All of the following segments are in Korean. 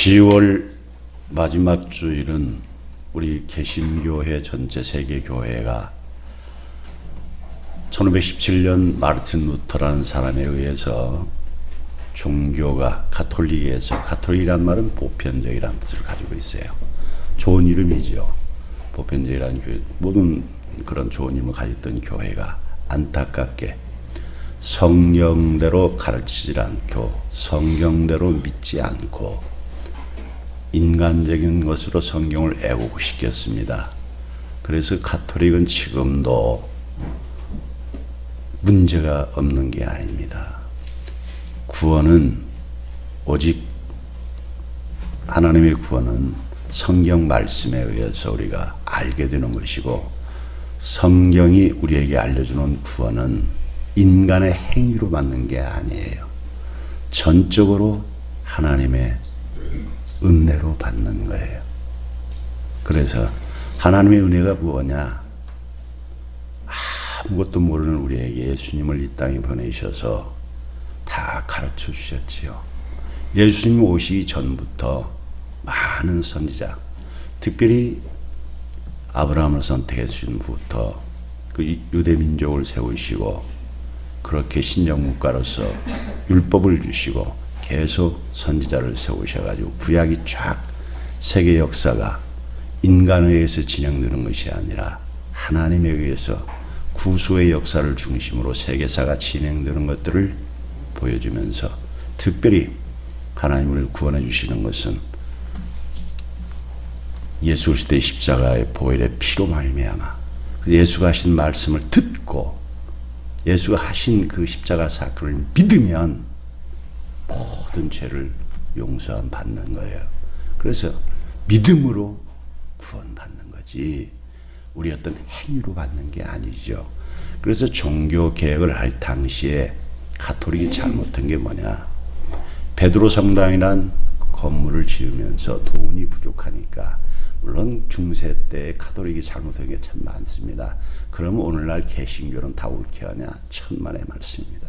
10월 마지막 주일은 우리 개신교회 전체 세계교회가 1517년 마르틴 루터라는 사람에 의해서 종교가 가톨릭에서, 가톨릭이란 말은 보편적이라는 뜻을 가지고 있어요. 좋은 이름이죠. 보편적이라는 교회, 모든 그런 좋은 이름을 가졌던 교회가 안타깝게 성경대로 가르치지 않고 성경대로 믿지 않고 인간적인 것으로 성경을 애국시켰습니다. 그래서 가톨릭은 지금도 문제가 없는 게 아닙니다. 구원은 오직 하나님의 구원은 성경 말씀에 의해서 우리가 알게 되는 것이고, 성경이 우리에게 알려주는 구원은 인간의 행위로 받는 게 아니에요. 전적으로 하나님의 은혜로 받는 거예요. 그래서 하나님의 은혜가 무엇냐? 아무것도 모르는 우리에게 예수님을 이 땅에 보내셔서 다 가르쳐 주셨지요. 예수님 오시기 전부터 많은 선지자, 특별히 아브라함을 선택해 주신 후부터 그 유대 민족을 세우시고, 그렇게 신정국가로서 율법을 주시고 계속 선지자를 세우셔가지고 구약이 쫙, 세계 역사가 인간에 의해서 진행되는 것이 아니라 하나님에 의해서 구속의 역사를 중심으로 세계사가 진행되는 것들을 보여주면서, 특별히 하나님을 구원해 주시는 것은 예수 그리스도의 십자가의 보혈의 피로 말미암아 예수가 하신 말씀을 듣고 예수가 하신 그 십자가 사건을 믿으면 모든 죄를 용서함 받는 거예요. 그래서 믿음으로 구원받는 거지 우리 어떤 행위로 받는 게 아니죠. 그래서 종교 개혁을 할 당시에 가톨릭이 잘못한 게 뭐냐? 베드로 성당이란 건물을 지으면서 돈이 부족하니까, 물론 중세 때 가톨릭이 잘못한 게 참 많습니다. 그러면 오늘날 개신교는 다 옳게 하냐? 천만의 말씀입니다.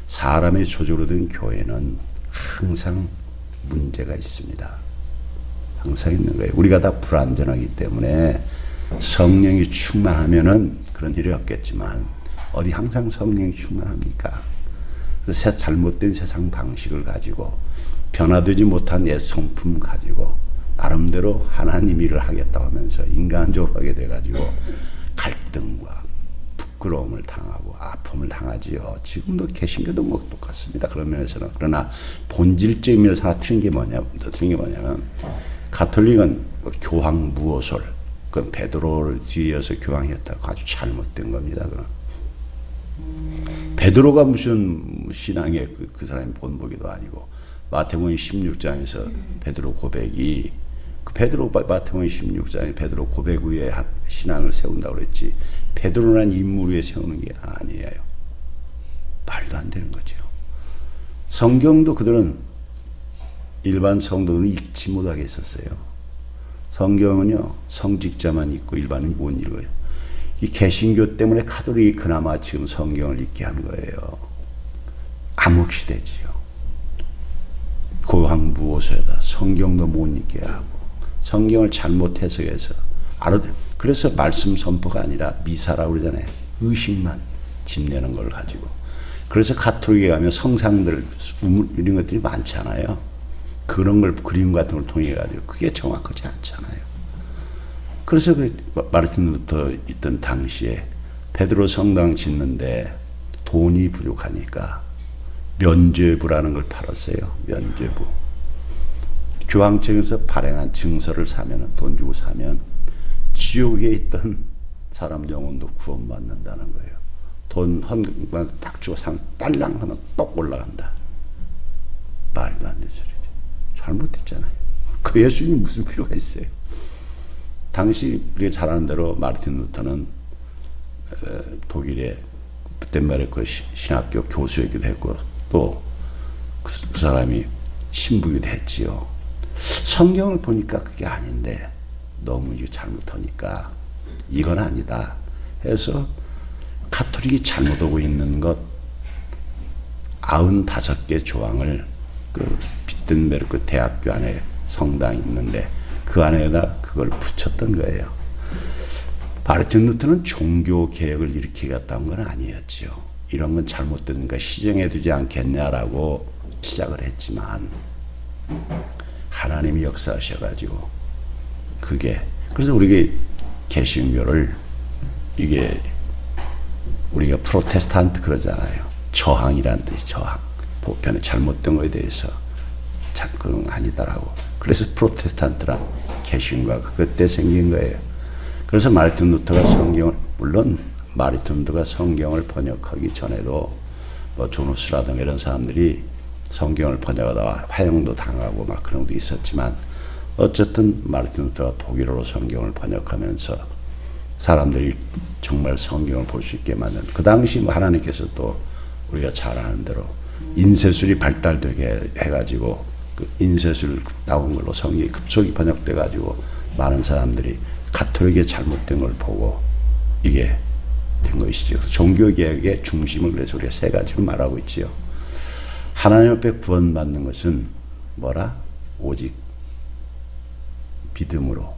사람의 조직으로 된 교회는 항상 문제가 있습니다. 항상 있는 거예요. 우리가 다 불완전하기 때문에 성령이 충만하면은 그런 일이 없겠지만 어디 항상 성령이 충만합니까? 그래서 잘못된 세상 방식을 가지고 변화되지 못한 옛 성품 가지고 나름대로 하나님 일을 하겠다고 하면서 인간적으로 하게 돼가지고 갈등과 부끄러움을 당하고 아픔을 당하지요. 지금도 개신교도 뭐 똑같습니다. 그런 면에서는. 그러나 본질적인 면에서 하나 틀린 게 뭐냐면 가톨릭은 교황 무오솔, 그 베드로를 뒤이어서 교황이었다고 아주 잘못된 겁니다. 그건. 베드로가 무슨 신앙의 그 사람의 본보기도 아니고, 마태복음 16장에서 베드로 고백이, 그 마태복음 16장에 베드로 고백 위에 신앙을 세운다고 그랬지, 베드로란 인물 위에 세우는 게 아니에요. 말도 안 되는 거죠. 성경도 그들은 일반 성도는 읽지 못하게 했었어요. 성경은요, 성직자만 읽고 일반인이 못 읽어요. 이 개신교 때문에 가톨릭이 그나마 지금 성경을 읽게 한 거예요. 암흑시대지요. 교황 무오소에다 성경도 못 읽게 하고 성경을 잘못 해석해서 그래서 말씀 선포가 아니라 미사라고 그러잖아요. 의식만 집내는 걸 가지고. 그래서 가톨릭에 가면 성상들 이런 것들이 많잖아요. 그런 걸 그림 같은 걸 통해 가지고 그게 정확하지 않잖아요. 그래서 그 마르틴 루터 있던 당시에 베드로 성당 짓는데 돈이 부족하니까 면죄부라는 걸 팔았어요. 면죄부. 교황청에서 발행한 증서를 사면, 돈 주고 사면 지옥에 있던 사람 영혼도 구원받는다는 거예요. 돈 헌금만 딱 주고 사면 딸랑 하면 똑 올라간다. 말도 안 되는 소리죠. 잘못됐잖아요. 그 예수님이 무슨 필요가 있어요? 당시 우리가 잘 아는 대로 마르틴 루터는 독일의 그때 말에 그 신학교 교수이기도 했고, 또 그 사람이 신부기도 했지요. 성경을 보니까 그게 아닌데 너무 이거 잘못하니까 이건 아니다 해서 가톨릭이 잘못하고 있는 것 95개 조항을 그 구텐베르크 대학교 안에 성당이 있는데 그 안에다 그걸 붙였던 거예요. 마르틴 루터는 종교 개혁을 일으키겠다는 건 아니었죠. 이런 건 잘못되니까 시정해 두지 않겠냐라고 시작을 했지만 하나님이 역사하셔가지고 그게 그래서 우리가 개신교를 이게 우리가 프로테스탄트 그러잖아요. 저항이란 뜻이 저항. 보편에 잘못된 거에 대해서 그건 아니다라고. 그래서 프로테스탄트란 개신교가 그때 생긴 거예요. 그래서 마르틴 루터가 성경을 물론 마르틴 루터가 성경을 번역하기 전에도 뭐 존 후스라든가 이런 사람들이 성경을 번역하다가 화형도 당하고 막 그런 것도 있었지만 어쨌든 마르틴 루터가 독일어로 성경을 번역하면서 사람들이 정말 성경을 볼 수 있게 만든 그 당시 뭐 하나님께서 또 우리가 잘 아는 대로 인쇄술이 발달되게 해가지고 그 인쇄술 나온 걸로 성경이 급속히 번역돼가지고 많은 사람들이 가톨릭의 잘못된 걸 보고 이게 된 것이죠. 종교개혁의 중심을 그래서 우리가 세 가지로 말하고 있지요. 하나님 앞에 구원받는 것은 뭐라? 오직 믿음으로.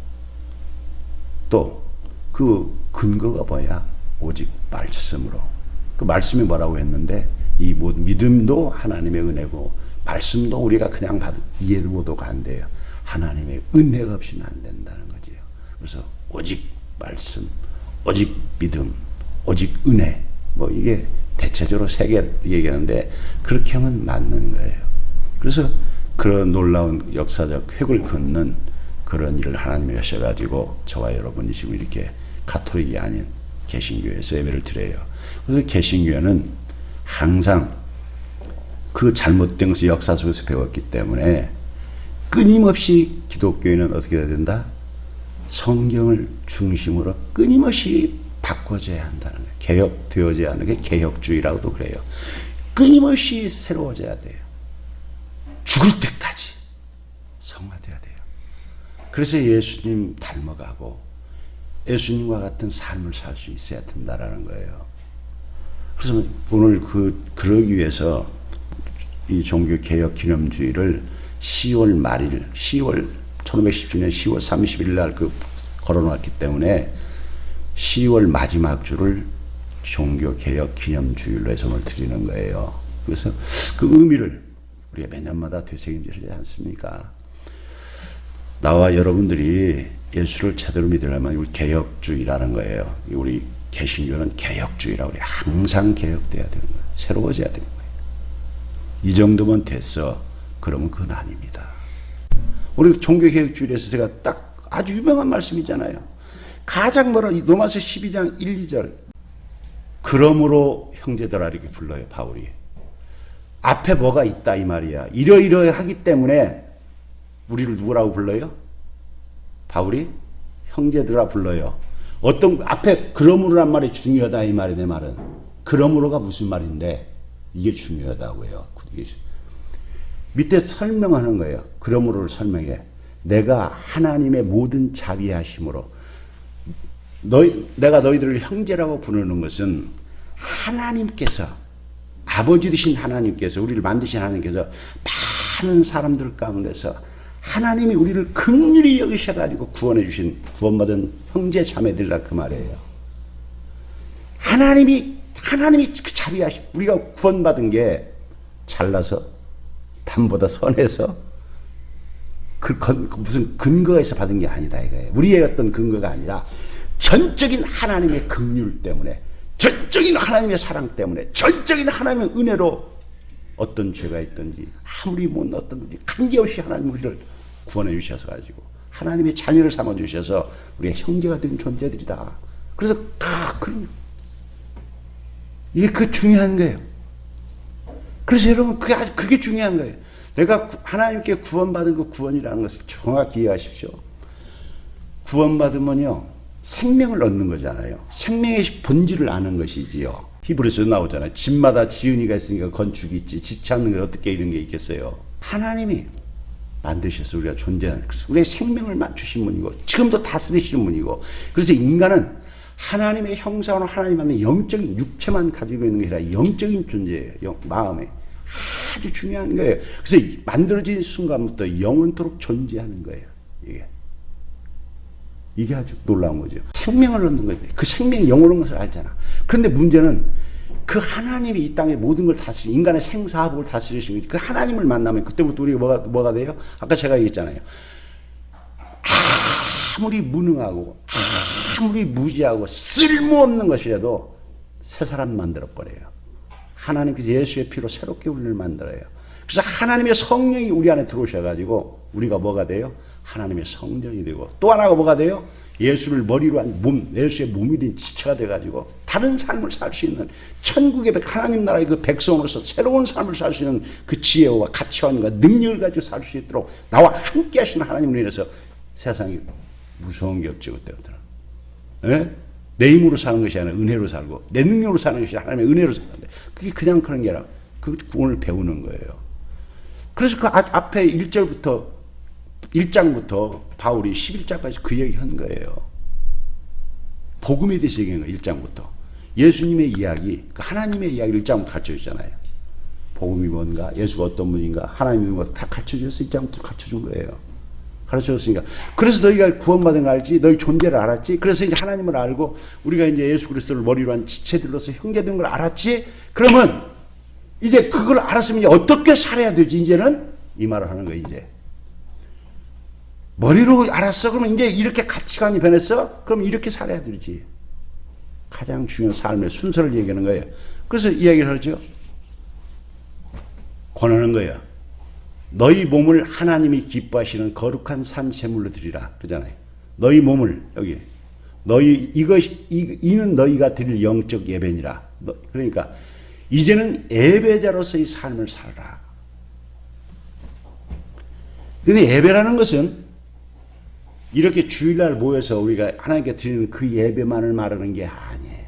또 그 근거가 뭐야? 오직 말씀으로. 그 말씀이 뭐라고 했는데 이 믿음도 하나님의 은혜고 말씀도 우리가 그냥 이해도가 안 돼요. 하나님의 은혜가 없이는 안 된다는 거지요. 그래서 오직 말씀, 오직 믿음, 오직 은혜. 뭐 이게 대체적으로 세 개 얘기하는데 그렇게 하면 맞는 거예요. 그래서 그런 놀라운 역사적 획을 긋는 그런 일을 하나님이 하셔가지고 저와 여러분이 지금 이렇게 가톨릭이 아닌 개신교에서 예배를 드려요. 그래서 개신교회는 항상 그 잘못된 것을 역사 속에서 배웠기 때문에 끊임없이 기독교인은 어떻게 해야 된다? 성경을 중심으로 끊임없이 바꿔줘야 한다는 거예요. 개혁되어져야 하는 게 개혁주의라고도 그래요. 끊임없이 새로워져야 돼요. 죽을 때까지 성화돼야 돼요. 그래서 예수님 닮아가고 예수님과 같은 삶을 살 수 있어야 된다라는 거예요. 그래서 오늘 그러기 위해서 이 종교 개혁 기념주의를 10월 말일, 1517년 10월 30일 날 걸어놨기 때문에 10월 마지막 주를 종교 개혁 기념주일로 해서 오늘 드리는 거예요. 그래서 그 의미를 우리가 매년마다 되새김질하지 않습니까? 나와 여러분들이 예수를 제대로 믿으려면 우리 개혁주의라는 거예요. 우리 개신교는 개혁주의라고 그래요. 항상 개혁돼야 되는 거예요. 새로워져야 되는 거예요. 이 정도면 됐어. 그러면 그건 아닙니다. 우리 종교개혁주의에서 제가 딱 아주 유명한 말씀이잖아요. 가장 뭐라 로마서 12장 1, 2절 그러므로 형제들아 이렇게 불러요. 바울이. 앞에 뭐가 있다 이 말이야. 이러이러하기 때문에 우리를 누구라고 불러요? 바울이 형제들아 불러요. 어떤 앞에 그러므로란 말이 중요하다 이 말이 내 말은. 그러므로가 무슨 말인데 이게 중요하다고요. 밑에 설명하는 거예요. 그러므로를 설명해. 내가 하나님의 모든 자비하심으로 내가 너희들을 형제라고 부르는 것은 하나님께서 아버지 되신 하나님께서 우리를 만드신 하나님께서 많은 사람들 가운데서 하나님이 우리를 긍휼히 여기셔가지고 구원해 주신 구원받은 형제 자매들이라 그 말이에요. 하나님이 그 자비하심 우리가 구원받은 게 잘나서 남보다 선해서 무슨 근거에서 받은 게 아니다 이거예요. 우리의 어떤 근거가 아니라 전적인 하나님의 긍휼 때문에 전적인 하나님의 사랑 때문에 전적인 하나님의 은혜로 어떤 죄가 있든지 아무리 못 어떤지 관계없이 하나님 우리를 구원해 주셔서 가지고 하나님의 자녀를 삼아 주셔서 우리의 형제가 된 존재들이다. 그래서 이게 중요한 거예요. 그래서 여러분 그게 중요한 거예요. 내가 하나님께 구원받은 그 구원이라는 것을 정확히 이해하십시오. 구원받으면요 생명을 얻는 거잖아요. 생명의 본질을 아는 것이지요. 히브리서에 나오잖아요. 집마다 지은이가 있으니까 건축이 있지. 집 찾는 게 어떻게 이런 게 있겠어요. 하나님이 만드셔서 우리가 존재하는 그래서 우리의 생명을 주신 분이고 지금도 다스리시는 분이고 그래서 인간은 하나님의 형상으로 하나님 만든 영적인 육체만 가지고 있는 게 아니라 영적인 존재예요. 마음에 아주 중요한 거예요. 그래서 만들어진 순간부터 영원토록 존재하는 거예요. 이게 아주 놀라운 거죠. 생명을 얻는 거예요. 그 생명이 영원한 것을 알잖아. 그런데 문제는 그 하나님이 이 땅의 모든 걸 다스리, 인간의 생사화복을 다스리시는 그 하나님을 만나면 그때부터 우리가 뭐가 돼요? 아까 제가 얘기했잖아요. 아무리 무능하고 아무리 무지하고 쓸모없는 것이라도 새 사람 만들어버려요. 하나님께서 예수의 피로 새롭게 우리를 만들어요. 그래서 하나님의 성령이 우리 안에 들어오셔가지고 우리가 뭐가 돼요? 하나님의 성전이 되고, 또 하나가 뭐가 돼요? 예수를 머리로 한 몸, 예수의 몸이 된 지체가 돼가지고 다른 삶을 살 수 있는 천국의 하나님 나라의 그 백성으로서 새로운 삶을 살 수 있는 그 지혜와 가치관과 능력을 가지고 살 수 있도록 나와 함께 하시는 하나님을 인해서 세상이 무서운 게 없지 그때부터는. 예? 내 힘으로 사는 것이 아니라 은혜로 살고 내 능력으로 사는 것이 하나님의 은혜로 사는데 그게 그냥 그런 게 아니라 그 오늘 배우는 거예요. 그래서 그 앞에 1장부터 바울이 11장까지 그 얘기 한 거예요. 복음에 대해서 얘기한 거예요. 1장부터. 예수님의 이야기, 그 하나님의 이야기를 1장부터 가르쳐주잖아요. 복음이 뭔가, 예수가 어떤 분인가, 하나님이 뭔가 다 가르쳐줘서 1장부터 가르쳐준 거예요. 가르쳐줬으니까. 그래서 너희가 구원받은 걸 알지, 너희 존재를 알았지, 그래서 이제 하나님을 알고 우리가 이제 예수 그리스도를 머리로 한 지체들로서 형제된 걸 알았지, 그러면 이제 그걸 알았으면 이제 어떻게 살아야 되지, 이제는? 이 말을 하는 거예요, 이제. 머리로 알았어? 그러면 이제 이렇게 가치관이 변했어? 그럼 이렇게 살아야 되지. 가장 중요한 삶의 순서를 얘기하는 거예요. 그래서 이야기를 하죠. 권하는 거예요. 너희 몸을 하나님이 기뻐하시는 거룩한 산 제물로 드리라. 그러잖아요. 너희 몸을, 여기. 이는 너희가 드릴 영적 예배니라. 그러니까, 이제는 예배자로서의 삶을 살아라. 근데 예배라는 것은 이렇게 주일날 모여서 우리가 하나님께 드리는 그 예배만을 말하는 게 아니에요.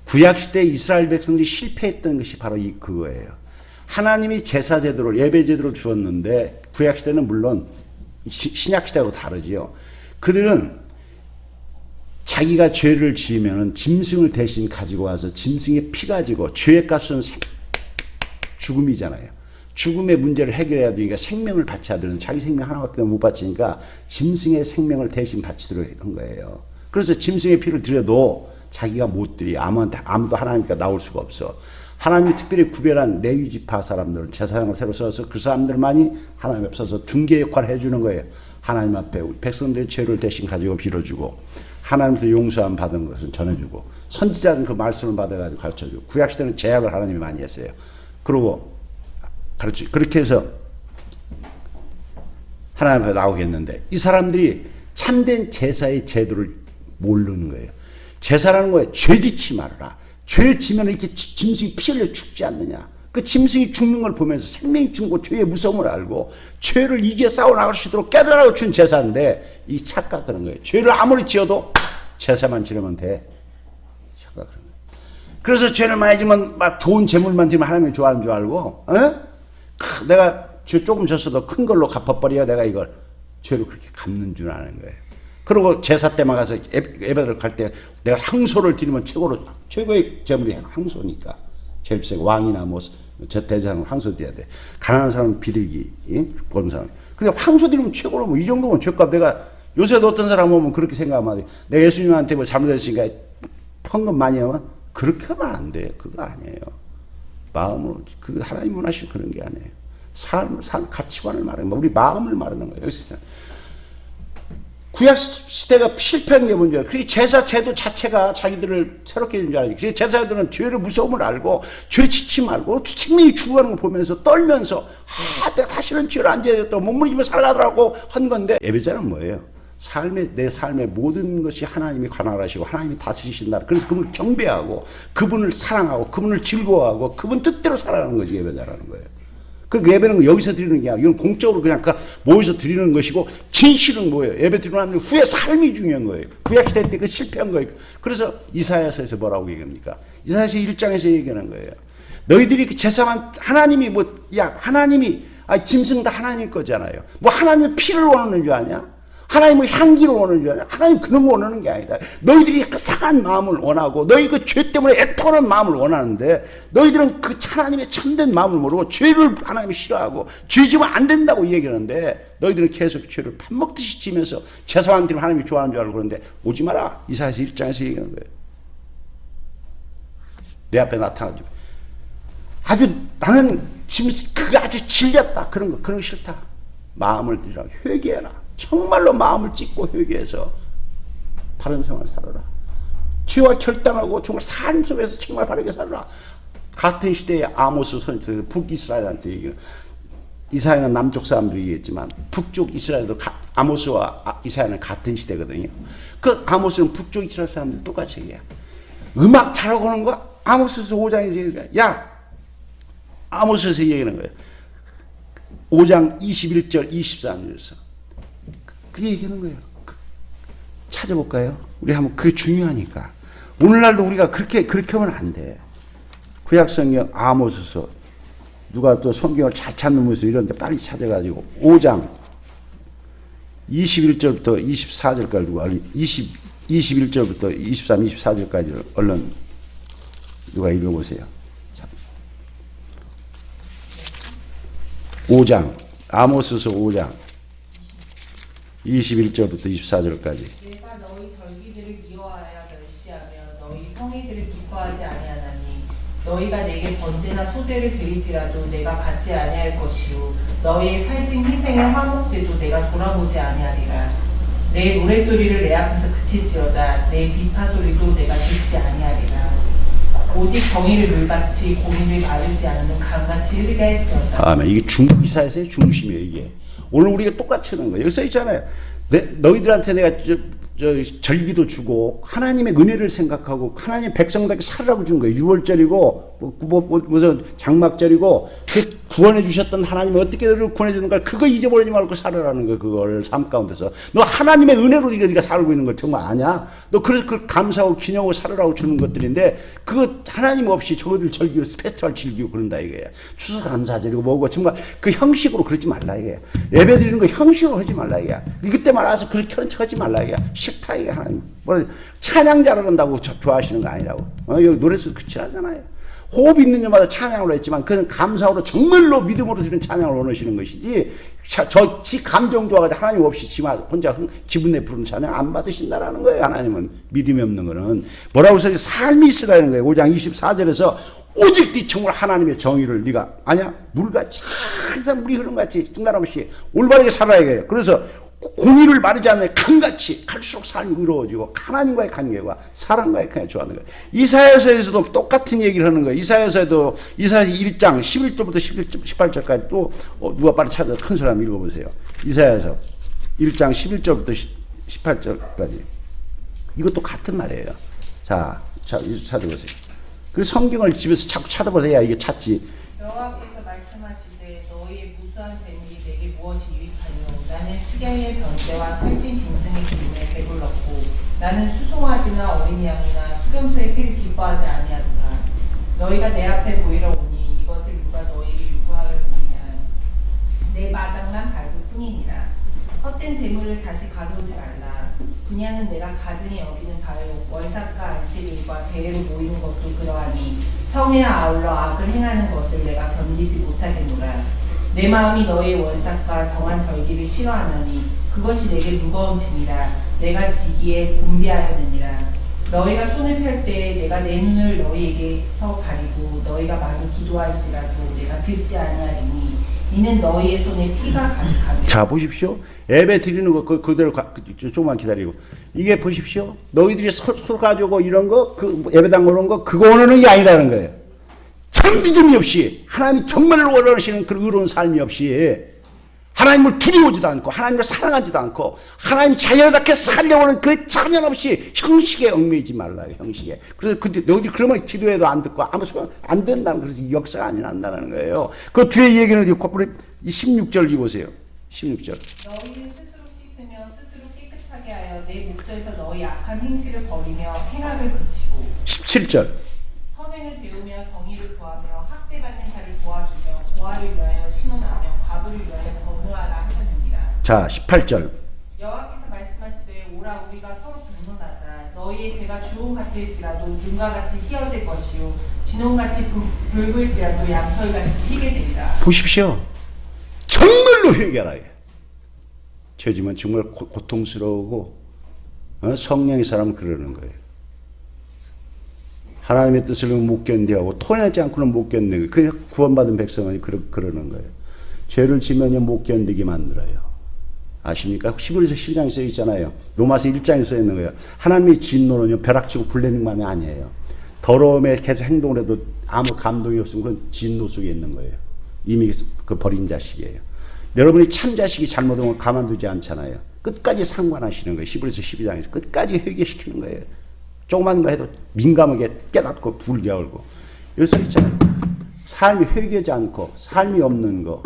구약시대 이스라엘 백성들이 실패했던 것이 바로 그거예요. 하나님이 제사제도를, 예배제도를 주었는데, 구약시대는 물론 신약시대하고 다르지요. 그들은 자기가 죄를 지으면 짐승을 대신 가지고 와서 짐승의 피 가지고, 죄의 값은 죽음이잖아요. 죽음의 문제를 해결해야 되니까 생명을 바쳐야 되는, 자기 생명 하나밖에 못 바치니까 짐승의 생명을 대신 바치도록 한 거예요. 그래서 짐승의 피를 드려도 자기가 못 드리, 아무도 하나님께 나올 수가 없어. 하나님이 특별히 구별한 레위 지파 사람들은 제사장을 새로 써서 그 사람들만이 하나님 앞에 서서 중개 역할을 해주는 거예요. 하나님 앞에 백성들의 죄를 대신 가지고 빌어주고, 하나님께서 용서함 받은 것을 전해주고, 선지자는 그 말씀을 받아가지고 가르쳐주고, 구약시대는 제약을 하나님이 많이 했어요. 그러고 그렇게 해서 하나님 앞에 나오겠는데, 이 사람들이 참된 제사의 제도를 모르는 거예요. 제사라는 거에 죄 짓지 말아라. 죄 지면 이렇게 짐승이 피 흘려 죽지 않느냐. 그 짐승이 죽는 걸 보면서 생명이 죽고 죄의 무서움을 알고 죄를 이겨 싸워나갈 수 있도록 깨달아고 준 제사인데, 이 착각하는 거예요. 죄를 아무리 지어도 제사만 지르면 돼. 착각하는 거예요. 그래서 죄를 많이 지면 막 좋은 재물만 지면 하나님이 좋아하는 줄 알고, 내가 죄 조금 졌어도 큰 걸로 갚아버려야 내가 이걸 죄를 그렇게 갚는 줄 아는 거예요. 그리고 제사 때만 가서 예배를 갈 때 내가 향소를 드리면 최고의 재물이 향소니까. 제일 비싸고 왕이나 뭐 대장은 향소 드려야 돼. 가난한 사람은 비둘기, 보는 사람. 근데 향소 드리면 최고로 뭐 이 정도면 죄값. 내가 요새도 어떤 사람 오면 그렇게 생각하면 돼. 내가 예수님한테 뭐 잘못했으니까 헌금 많이 하면 그렇게 하면 안 돼. 그거 아니에요. 마음으로, 그 하나님 원하시는 그런 게 아니에요. 삶 가치관을 말하는 거야. 우리 마음을 말하는 거예요. 여기서 구약 시대가 실패한 게 문제예요. 그 제사 제도 자체가 자기들을 새롭게 해준 줄 알아요. 그래서 제사들은 죄의 무서움을 알고 죄 짓지 말고 생명이 죽어가는 걸 보면서 떨면서 내가 다시는 죄를 안 지어야겠다, 몸부림치며 살아가더라고 한 건데, 예배자는 뭐예요? 내 삶의 모든 것이 하나님이 관할하시고 하나님이 다스리신다. 그래서 그분을 경배하고 그분을 사랑하고 그분을 즐거워하고 그분 뜻대로 살아가는 것이 예배자라는 거예요. 그 예배는 여기서 드리는 게 아니라 이건 공적으로 그냥 모여서 드리는 것이고, 진실은 뭐예요? 예배 드리는 사람들 후에 삶이 중요한 거예요. 구약시대 때 그 실패한 거예요. 그래서 이사야서에서 뭐라고 얘기합니까? 이사야서 1장에서 얘기하는 거예요. 너희들이 그 제사만, 하나님이 하나님이 짐승 다 하나님 거잖아요. 뭐 하나님의 피를 원하는 줄 아냐? 하나님은 향기를 원하는 줄 알아. 하나님 그런 거 원하는 게 아니다. 너희들이 그 상한 마음을 원하고 너희 그 죄 때문에 애통하는 마음을 원하는데 너희들은 그 하나님의 참된 마음을 모르고 죄를 하나님이 싫어하고 죄 지면 안 된다고 얘기하는데 너희들은 계속 죄를 밥 먹듯이 지면서 제사만 드리면 하나님이 좋아하는 줄 알고 그러는데 오지 마라. 이사야서 1장에서 얘기하는 거예요. 내 앞에 나타나지. 아주 나는 지금 그게 아주 질렸다. 그런 거 싫다. 마음을 들이라 회개해라. 정말로 마음을 찢고 회개해서 바른 생활을 살아라. 죄와 결단하고 정말 삶 속에서 정말 바르게 살아라. 같은 시대에 아모스 선지자 북이스라엘한테 얘기해요. 이사야는 남쪽 사람들이 얘기했지만 북쪽 이스라엘도 아모스와 이사야는 같은 시대거든요. 그 아모스는 북쪽 이스라엘 사람들 똑같이 얘기해요. 음악 잘하고 하는 거 아모스서 5장에서 얘기해요. 야 아모스에서 얘기하는 거예요. 5장 21절 23절에서 그 얘기하는 거예요. 찾아볼까요? 우리 한번 그게 중요하니까. 오늘날도 우리가 그렇게 하면 안 돼. 구약성경 아모스서 누가 또 성경을 잘 찾는 모습 이런데 빨리 찾아가지고 5장 21절부터 24절까지 누가 21절부터 23, 24절까지 얼른 누가 읽어보세요. 5장 아모스서 5장 21절부터 24절까지. 내가 너희 절기들을 미워하여 멸시하며 너희 성의들을 기뻐하지 아니하나니 너희가 내게 번제나 소제를 드릴지라도 내가 받지 아니할 것이요 너희의 살찐 희생의 화목제도 내가 돌아보지 아니하리라. 내 노랫소리를 내 앞에서 그칠지어다 내 비파소리도 내가 듣지 아니하리라. 오직 정의를 물같이 공의를 마르지 않는 강같이 흐르게 할지어다. 아멘. 이게 이사야서의 중심이에요. 이게 오늘 우리가 똑같이 하는 거예요. 여기 써 있잖아요. 너희들한테 내가 절기도 주고 하나님의 은혜를 생각하고 하나님의 백성답게 살으라고 준 거예요. 6월절이고 무슨 장막절이고 그 구원해 주셨던 하나님이 어떻게 너를 구원해 주는가 그거 잊어버리지 말고 살으라는 거예요. 그걸 삶 가운데서 너 하나님의 은혜로 네가 살고 있는 걸 정말 아냐? 너 그래서 그 감사하고 기념하고 살으라고 주는 것들인데 그거 하나님 없이 저거들 절기고 페스티벌 즐기고 그런다 이거예요. 추수감사절이고 뭐고 정말 그 형식으로 그러지 말라 이거예요. 예배 드리는 거 형식으로 하지 말라 이거야. 그때 말아서 그렇게 하는 척 하지 말라 이거야. 싫다 이게 하나님. 뭐라 찬양자를 한다고 좋아하시는 거 아니라고. 여기 노래에서 그치 하잖아요. 호흡 있는 자마다 찬양을 했지만 그는 감사로 정말로 믿음으로 드리는 찬양을 원하시는 것이지 지 감정 좋아가지고 하나님 없이 지만 혼자 기분 내부르는 찬양 안 받으신다라는 거예요. 하나님은 믿음이 없는 거는 뭐라고 써서 삶이 있으라는 거예요. 5장 24절에서 오직 네 정말 하나님의 정의를 네가 아냐 물같이 항상 물이 흐른 같이 중단 없이 올바르게 살아야 해요. 그래서 공의를 마르지 않는 강같이 갈수록 삶이 의로워지고 하나님과의 관계와 사랑과의 관계가 좋아하는 거예요. 이사야서에서도 똑같은 얘기를 하는 거예요. 이사야서에도 이사야서 1장 11절부터 18절까지 또 누가 빨리 찾아서 큰 사람 읽어보세요. 이사야서 1장 11절부터 18절까지 이것도 같은 말이에요. 자 찾아보세요. 그 성경을 집에서 자꾸 찾아보세요. 이게 찾지. 여호와께서 말씀하시되 너희의 무수한 재물이 내게 무엇이 유익하뇨. 나는 수량의 번제와 살찐 짐승의 기름에 배불렀고 나는 수송아지나 어린 양이나 수렴소의 피를 기뻐하지 아니하노라. 너희가 내 앞에 보이러 오니 이것을 누가 너희에게 요구하려느냐. 내 마당만 밟을 뿐이니라. 헛된 재물을 다시 가져오지 말라. 분양은 내가 가증히 여기는 바요. 월삭과 안식일과 대회로 모이는 것도 그러하니 성에 아울러 악을 행하는 것을 내가 견디지 못하겠노라. 내 마음이 너희의 월삭과 정한 절기를 싫어하노니 그것이 내게 무거운 짐이라. 내가 지기에 곤비하였느니라. 너희가 손을 펼 때에 내가 내 눈을 너희에게서 가리고 너희가 많이 기도할지라도 내가 듣지 아니하리니 이는 너희의 손에 피가 가득하며. 자 보십시오. 예배 드리는 거 그대로 조금만 기다리고 이게 보십시오. 너희들이 소 가지고 이런 거 그 예배당 오는 거 그거 원하는 게 아니라는 거예요. 참 믿음이 없이 하나님이 정말로 원하시는 그 의로운 삶이 없이 하나님을 두려워하지도 않고 하나님을 사랑하지도 않고 하나님 자녀답게 살려고 하는 그 자녀 없이 형식에 얽매이지 말라요. 형식에. 그래서 너희들이 그러면 기도해도 안 듣고 아무 소용 안 된다는 그래서 역사가 안 일어난다는 거예요. 그 뒤에 얘기는 이 16절 읽으세요. 16절. 너희를 스스로 씻으며 스스로 깨끗하게 하여 내 목전에서 너희 악한 행실을 버리며 행악을 그치고 17절. 선행을 배우며 정의를 구하며 학대받는 자를 도와주며 고아를 위하여 신원하며 과부를 위하여 권능하라 하셨느니라. 자 18절. 여호와께서 오라 우리가 서로 변론하자. 너희의 죄가 주홍 같을지라도 눈과 같이 희어질 것이요 진홍같이 붉을지라도 양털같이 희게 되리라. 보십시오. 정말로 회개하라. 죄지면 정말 고통스러우고 성령의 사람은 그러는 거예요. 하나님의 뜻을 못 견디하고 토해내지 않고는 못 견디는 거예요. 그냥 구원받은 백성은 그러는 거예요. 죄를 지면 못 견디게 만들어요. 아십니까? 히브리서 12장에 써 있잖아요. 로마서 1장에 써 있는 거예요. 하나님의 진노는요, 벼락치고 굴리는 마음이 아니에요. 더러움에 계속 행동을 해도 아무 감동이 없으면 그건 진노 속에 있는 거예요. 이미 그 버린 자식이에요. 여러분이 참 자식이 잘못하면 가만두지 않잖아요. 끝까지 상관하시는 거예요. 히브리서 12장에서 끝까지 회개시키는 거예요. 조그만 거 해도 민감하게 깨닫고 불겨울고. 여기 써 있잖아요. 삶이 회개하지 않고 삶이 없는 거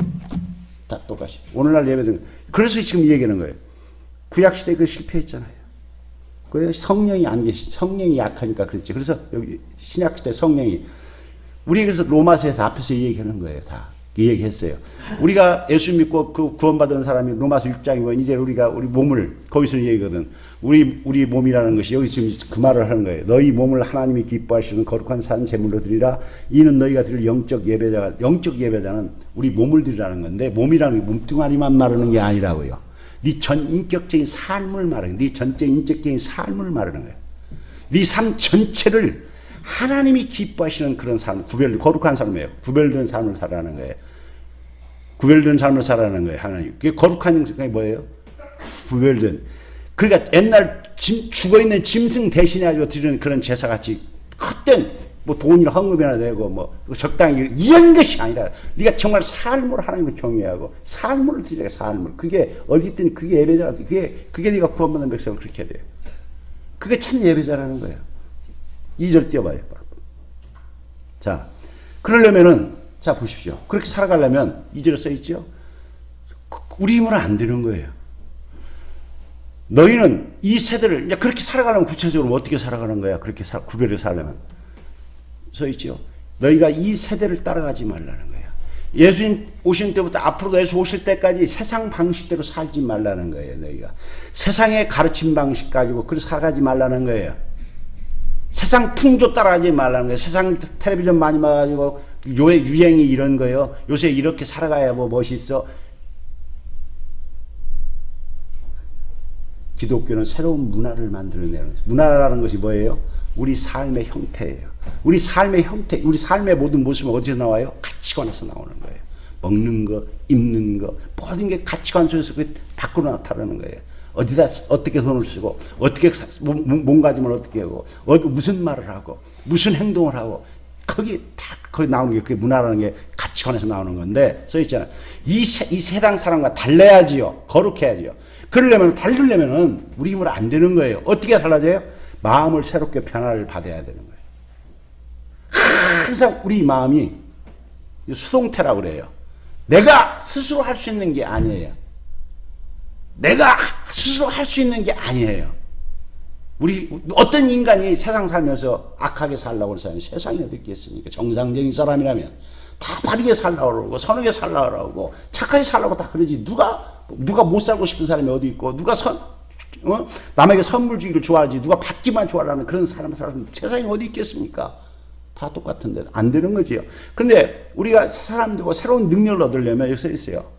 다 똑같이. 오늘날 예배드리는 그래서 지금 이 얘기하는 거예요. 구약시대에 그 실패했잖아요. 그 성령이 안 계시, 성령이 약하니까 그랬지. 그래서 여기 신약시대 성령이, 우리 그래서 로마서에서 앞에서 이 얘기하는 거예요. 다. 이 얘기 했어요. 우리가 예수 믿고 그 구원받은 사람이 로마서 6장이면 이제 우리가 우리 몸을, 거기서 얘기거든. 우리 몸이라는 것이 여기 지금 그 말을 하는 거예요. 너희 몸을 하나님이 기뻐하시는 거룩한 산 제물로 드리라. 이는 너희가 드릴 영적 예배자는 우리 몸을 드리라는 건데, 몸이라는 게 몸뚱아리만 말하는 게 아니라고요. 네 전 인격적인 삶을 말하는 거예요. 네 전체 인격적인 삶을 말하는 거예요. 네 삶 전체를 하나님이 기뻐하시는 그런 삶, 거룩한 삶이에요. 구별된 삶을 살아가는 거예요. 구별된 삶을 살아가는 거예요. 하나님. 그게 거룩한 생각이 뭐예요? 구별된. 그러니까 옛날 죽어있는 짐승 대신해 가지고 드리는 그런 제사같이 헛된 뭐 돈이나 헌금이나 내고 뭐 적당히 이런 것이 아니라 네가 정말 삶으로 하나님을 경외하고 삶을 드려야 삶을. 그게 어디 있든 그게 예배자. 그게 네가 구원받는 백성을 그렇게 해야 돼요. 그게 참 예배자라는 거예요. 2절 띄워봐요. 자, 그러려면은, 자, 보십시오. 그렇게 살아가려면, 2절에 써있죠? 우리 힘으로 안 되는 거예요. 너희는 이 세대를, 이제 그렇게 살아가려면 구체적으로 어떻게 살아가는 거야? 그렇게 구별해서 살려면. 써있죠? 너희가 이 세대를 따라가지 말라는 거예요. 예수님 오신 때부터 앞으로도 예수 오실 때까지 세상 방식대로 살지 말라는 거예요, 너희가. 세상의 가르침 방식 가지고 그렇게 살아가지 말라는 거예요. 세상 풍조 따라가지 말라는 거예요. 세상 텔레비전 많이 봐가지고 유행이 이런 거예요. 요새 이렇게 살아가야 뭐 멋있어. 기독교는 새로운 문화를 만들어내는 거예요. 문화라는 것이 뭐예요? 우리 삶의 형태예요. 우리 삶의 형태, 우리 삶의 모든 모습은 어디서 나와요? 가치관에서 나오는 거예요. 먹는 거, 입는 거, 모든 게 가치관 속에서 밖으로 나타나는 거예요. 어디다 어떻게 돈을 쓰고 어떻게 몸가짐을 어떻게 하고 무슨 말을 하고 무슨 행동을 하고 거기 나오는 게 그게 문화라는 게 가치관에서 나오는 건데 써 있잖아요. 이 세상 사람과 달라야지요. 거룩해야지요. 달리려면은 우리 힘으로 안 되는 거예요. 어떻게 달라져요? 마음을 새롭게 변화를 받아야 되는 거예요. 항상 우리 마음이 수동태라고 그래요. 내가 스스로 할 수 있는 게 아니에요. 내가 스스로 할 수 있는 게 아니에요. 우리 어떤 인간이 세상 살면서 악하게 살라고 하는 사람이 세상에 어디 있겠습니까? 정상적인 사람이라면 다 바르게 살라고 그러고 선하게 살라고 그러고 착하게 살라고 다 그러지. 누가 못 살고 싶은 사람이 어디 있고 누가 남에게 선물 주기를 좋아하지 누가 받기만 좋아하는 그런 사람 세상에 어디 있겠습니까? 다 똑같은데 안 되는 거지요. 근데 우리가 사람들과 새로운 능력을 얻으려면 여기 써 있어요.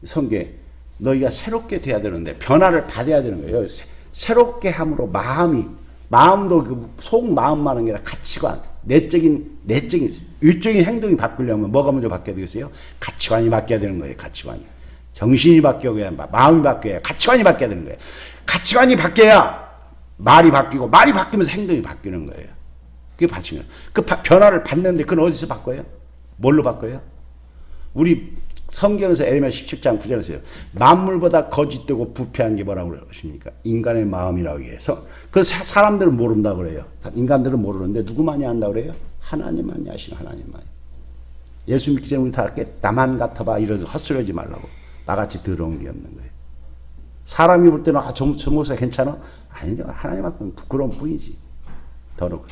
성경에 너희가 새롭게 돼야 되는데 변화를 받아야 되는 거예요. 새롭게 함으로 마음도 그 속 마음만 하는 게 아니라 가치관, 내적인 외적인 행동이 바꾸려면 뭐가 먼저 바뀌어야 되겠어요? 가치관이 바뀌어야 되는 거예요. 가치관이. 정신이 바뀌어야 마음이 바뀌어야 가치관이 바뀌어야 되는 거예요. 가치관이 바뀌어야 말이 바뀌고 말이 바뀌면서 행동이 바뀌는 거예요. 그게 바뀌는 거예요. 그 변화를 받는데 그건 어디서 바꿔요? 뭘로 바꿔요? 우리 성경에서 에레미야 17장 9절에서요. 만물보다 거짓되고 부패한 게 뭐라고 그러십니까? 인간의 마음이라고 해서 그 사람들은 모른다고 그래요. 인간들은 모르는데 누구만이 안다고 그래요? 하나님만이 아시는 하나님만이. 예수 믿기 전에 우리 다 나만 같아봐 이러서 헛소리하지 말라고. 나같이 더러운 게 없는 거예요. 사람이 볼 때는 저 목사 괜찮아? 아니요. 하나님 앞에는 부끄러운 뿐이지. 더러워.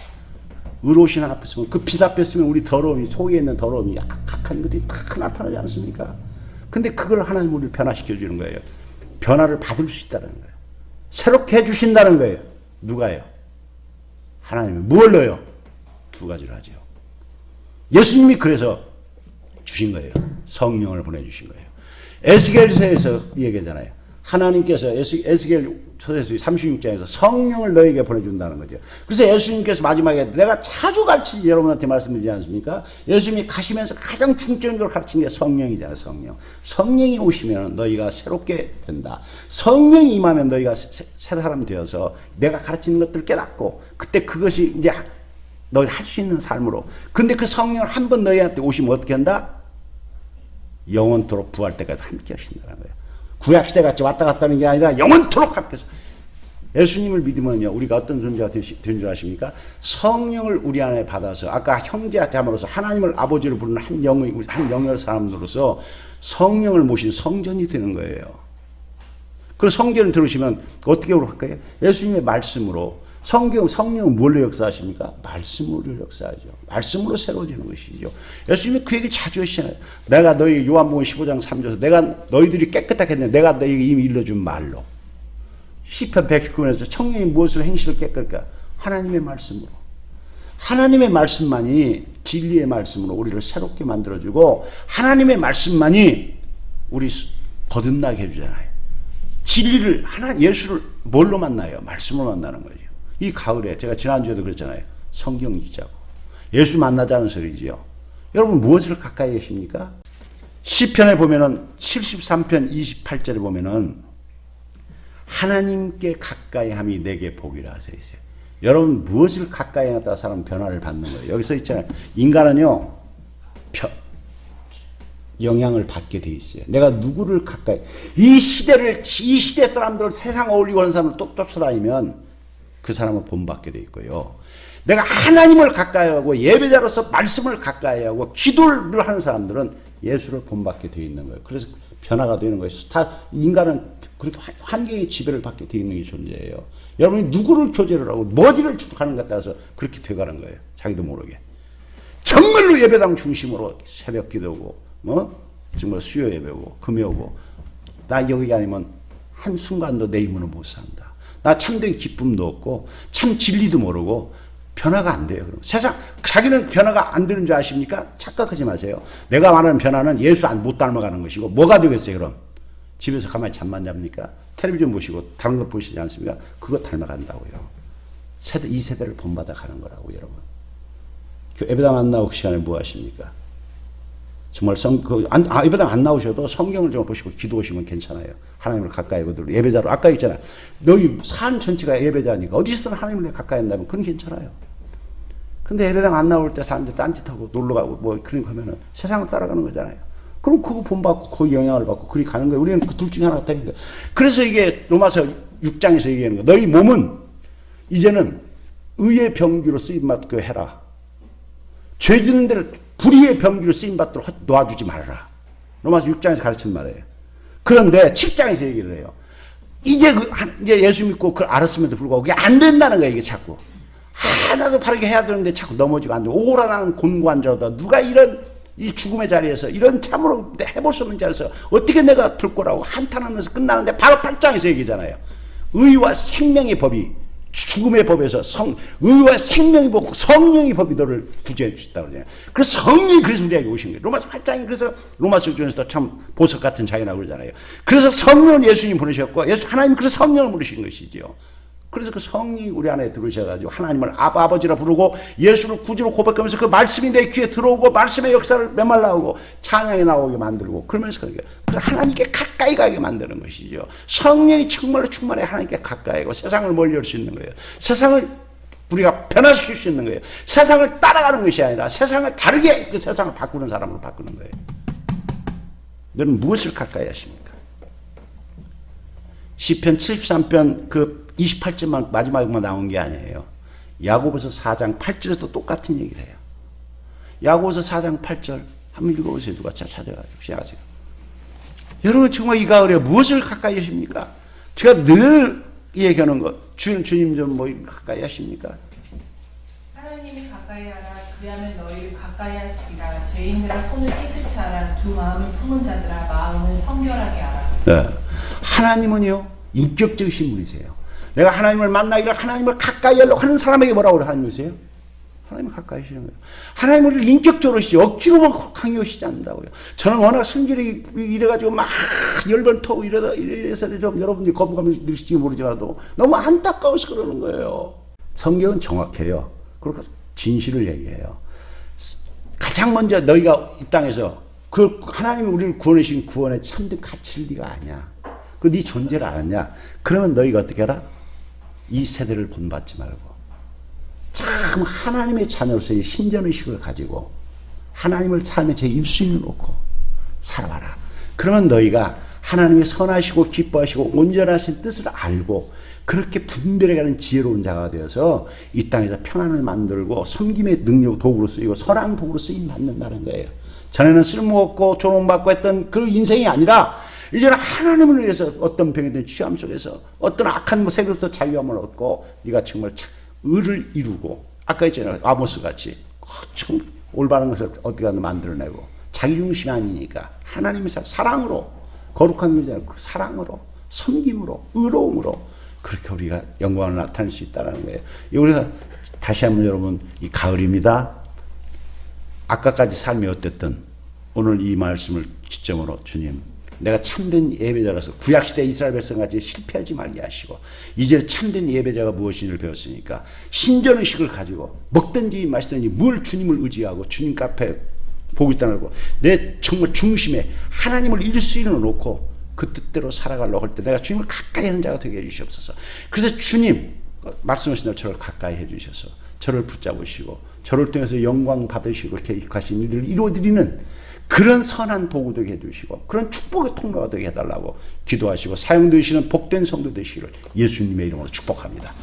의로우신 하나님 앞에 서면 그 빛 앞에 서면 우리 더러움이 속에 있는 더러움이 악한 것들이 다 나타나지 않습니까? 근데 그걸 하나님 우리를 변화시켜 주는 거예요. 변화를 받을 수 있다는 거예요. 새롭게 해주신다는 거예요. 누가요? 하나님이 뭘 넣어요? 두 가지를 하죠. 예수님이 그래서 주신 거예요. 성령을 보내주신 거예요. 에스겔서에서 얘기하잖아요. 하나님께서 에스겔 초대서 36장에서 성령을 너에게 보내준다는 거죠. 그래서 예수님께서 마지막에 내가 자주 가르치지 여러분한테 말씀드리지 않습니까? 예수님이 가시면서 가장 중점적으로 가르친 게 성령이잖아요. 성령. 성령이 오시면 너희가 새롭게 된다. 성령이 임하면 너희가 새 사람이 되어서 내가 가르치는 것들을 깨닫고 그때 그것이 이제 너희 할 수 있는 삶으로. 근데 그 성령을 한 번 너희한테 오시면 어떻게 한다? 영원토록 부활 때까지 함께 하신다는 거예요. 구약시대 같이 왔다 갔다 하는 게 아니라 영원토록 함께 해서. 예수님을 믿으면요, 우리가 어떤 존재가 된 줄 아십니까? 성령을 우리 안에 받아서, 아까 형제한테 함으로써 하나님을 아버지로 부르는 한 영의 사람으로서 성령을 모신 성전이 되는 거예요. 그 성전을 들으시면 어떻게 할까요? 예수님의 말씀으로. 성령은 뭘로 역사하십니까? 말씀으로 역사하죠. 말씀으로 새로워지는 것이죠. 예수님이 그 얘기 자주 하시잖아요. 내가 너희 요한복음 15장 3절에서 내가 너희들이 깨끗하게 했는데 내가 너희에게 이미 일러준 말로. 시편 119편에서 청년이 무엇으로 행실을 깨끗할까? 하나님의 말씀으로. 하나님의 말씀만이 진리의 말씀으로 우리를 새롭게 만들어주고 하나님의 말씀만이 우리 거듭나게 해주잖아요. 진리를 예수를 뭘로 만나요? 말씀으로 만나는 거죠. 이 가을에 제가 지난주에도 그랬잖아요. 성경 읽자고. 예수 만나자는 소리지요. 여러분 무엇을 가까이 하십니까? 시편에 보면은 73편 28절에 보면은 하나님께 가까이 함이 내게 복이라 써 있어요. 여러분 무엇을 가까이 하냐에 사람 변화를 받는 거예요. 여기 써 있잖아요. 인간은요 영향을 받게 돼 있어요. 내가 누구를 가까이 이 시대 사람들 세상 어울리고 하는 사람을 또 쫓아다니면 그 사람은 본받게 돼 있고요. 내가 하나님을 가까이 하고 예배자로서 말씀을 가까이 하고 기도를 하는 사람들은 예수를 본받게 돼 있는 거예요. 그래서 변화가 되는 거예요. 인간은 그렇게 환경의 지배를 받게 돼 있는 게 존재예요. 여러분이 누구를 교제를 하고 뭐지를 추구하는 것 따라서 그렇게 돼가는 거예요. 자기도 모르게. 정말로 예배당 중심으로 새벽 기도고 정말 수요 예배고 금요 오고 나 여기 아니면 한순간도 내 힘으로 못 산다. 나 참된 기쁨도 없고 참 진리도 모르고 변화가 안 돼요. 그럼 세상 자기는 변화가 안 되는 줄 아십니까? 착각하지 마세요. 내가 말하는 변화는 예수 못 닮아가는 것이고 뭐가 되겠어요? 그럼 집에서 가만히 잠만 잡니까? 텔레비전 보시고 다른 것 보시지 않습니까? 그거 닮아간다고요. 이 세대를 본받아 가는 거라고 여러분. 예배당 안 나오기 시간에 뭐 하십니까? 정말 예배당 안 나오셔도 성경을 좀 보시고 기도하시면 괜찮아요. 하나님을 가까이 하고 예배자로 아까 있잖아요. 너희 산 전체가 예배자니까 어디서든 하나님을 가까이 한다면 그건 괜찮아요. 근데 예배당 안 나올 때 사람들 딴짓하고 놀러가고 뭐 그런 거 하면은 세상을 따라가는 거잖아요. 그럼 그거 본받고 거기 영향을 받고 그리 가는 거예요. 우리는 그 둘 중에 하나가 되는 거예요. 그래서 이게 로마서 6장에서 얘기하는 거예요. 너희 몸은 이제는 의의 병기로 쓰임받게 해라. 죄 짓는 데를 불의의 병기로 쓰임받도록 놓아주지 말아라. 로마서 6장에서 가르치는 말이에요. 그런데 7장에서 얘기를 해요. 이제 예수 믿고 그걸 알았음에도 불구하고 그게 안 된다는 거예요. 이게 자꾸. 하나도 바르게 해야 되는데 자꾸 넘어지고 안 되고 오라 나는 곤고한 자다. 누가 이 죽음의 자리에서 이런 참으로 해볼 수 없는 자리에서 어떻게 내가 들 거라고 한탄하면서 끝나는데 바로 8장에서 얘기잖아요. 의와 생명의 법이 죽음의 법에서 의와 생명의 법, 성령의 법이 너를 구제해 주셨다고 그러잖아요. 그래서 성령이 그래서 우리에게 오신 거예요. 로마서 8장이 그래서 로마서 중에서도 참 보석 같은 자기라고 그러잖아요. 그래서 성령을 예수님 보내셨고 하나님 그래서 성령을 보내신 것이죠. 그래서 그 성령이 우리 안에 들어오셔가지고 하나님을 아버지라 부르고 예수를 구주로 고백하면서 그 말씀이 내 귀에 들어오고 말씀의 역사를 메말라오고 찬양이 나오게 만들고 그러면서 하나님께 가까이 가게 만드는 것이죠. 성령이 정말로 충만해 하나님께 가까이 가고 세상을 멀리할 수 있는 거예요. 세상을 우리가 변화시킬 수 있는 거예요. 세상을 따라가는 것이 아니라 세상을 다르게 그 세상을 바꾸는 사람으로 바꾸는 거예요. 너는 무엇을 가까이 하십니까? 시편 73편 그 28절만 마지막에만 나온 게 아니에요. 야고보서 4장 8절에서 똑같은 얘기를 해요. 야고보서 4장 8절 한번 읽어보세요. 누가 찾아가지고 시작하세요. 여러분 정말 이 가을에 무엇을 가까이 하십니까? 제가 늘 얘기하는 것 주님 좀 뭐 가까이 하십니까? 하나님이 가까이 하라. 그리하면 너희를 가까이 하시리라. 죄인들아 손을 깨끗이 하라. 두 마음을 품은 자들아 마음을 성결하게 하라. 네. 하나님은요 인격적이신 분이세요. 내가 하나님을 만나기를 하나님을 가까이 하려고 하는 사람에게 뭐라고 그래 하나님이세요? 하나님을 가까이 하시는 거예요. 하나님을 인격적으로 하시지 억지로 강요하시지 않는다고요. 저는 워낙 성질이 이래가지고 막 10번 터고 이래서 좀 여러분들이 거부감을 느끼실지 모르지만도 너무 안타까워서 그러는 거예요. 성경은 정확해요. 그리고 진실을 얘기해요. 가장 먼저 너희가 이 땅에서 그 하나님이 우리를 구원해 주신 구원의 참된 가치를 네가 아냐. 그 네 존재를 알았냐. 그러면 너희가 어떻게 하라? 이 세대를 본받지 말고 참 하나님의 자녀로서의 신전의식을 가지고 하나님을 삶의 제 입술에 놓고 살아봐라. 그러면 너희가 하나님의 선하시고 기뻐하시고 온전하신 뜻을 알고 그렇게 분별해가는 지혜로운 자가 되어서 이 땅에서 평안을 만들고 섬김의 능력 도구로 쓰이고 선한 도구로 쓰임 받는다는 거예요. 전에는 쓸모없고 조롱받고 했던 그 인생이 아니라 이제는 하나님을 위해서 어떤 병이든 취함 속에서 어떤 악한 세력부터 자유함을 얻고 네가 정말 의를 이루고 아까 했잖아요. 아모스 같이 참 올바른 것을 어떻게 하든 만들어내고 자기 중심이 아니니까 하나님의 사랑으로 거룩한 길이잖아요. 그 사랑으로 섬김으로 의로움으로 그렇게 우리가 영광을 나타낼 수 있다는 거예요. 우리가 다시 한번 여러분 이 가을입니다. 아까까지 삶이 어땠든 오늘 이 말씀을 기점으로 주님 내가 참된 예배자라서 구약시대 이스라엘 백성같이 실패하지 말게 하시고 이제 참된 예배자가 무엇인지를 배웠으니까 신전의식을 가지고 먹든지 마시든지 뭘 주님을 의지하고 주님 앞에 보고 있다는 거 내 정말 중심에 하나님을 일수위로 놓고 그 뜻대로 살아가려고 할 때 내가 주님을 가까이 하는 자가 되게 해주시옵소서. 그래서 주님 말씀하신 대로 저를 가까이 해주셔서 저를 붙잡으시고 저를 통해서 영광 받으시고 계획하신 일들을 이루어드리는 그런 선한 도구 되게 해주시고 그런 축복의 통로가 되게 해달라고 기도하시고 사용되시는 복된 성도 되시기를 예수님의 이름으로 축복합니다.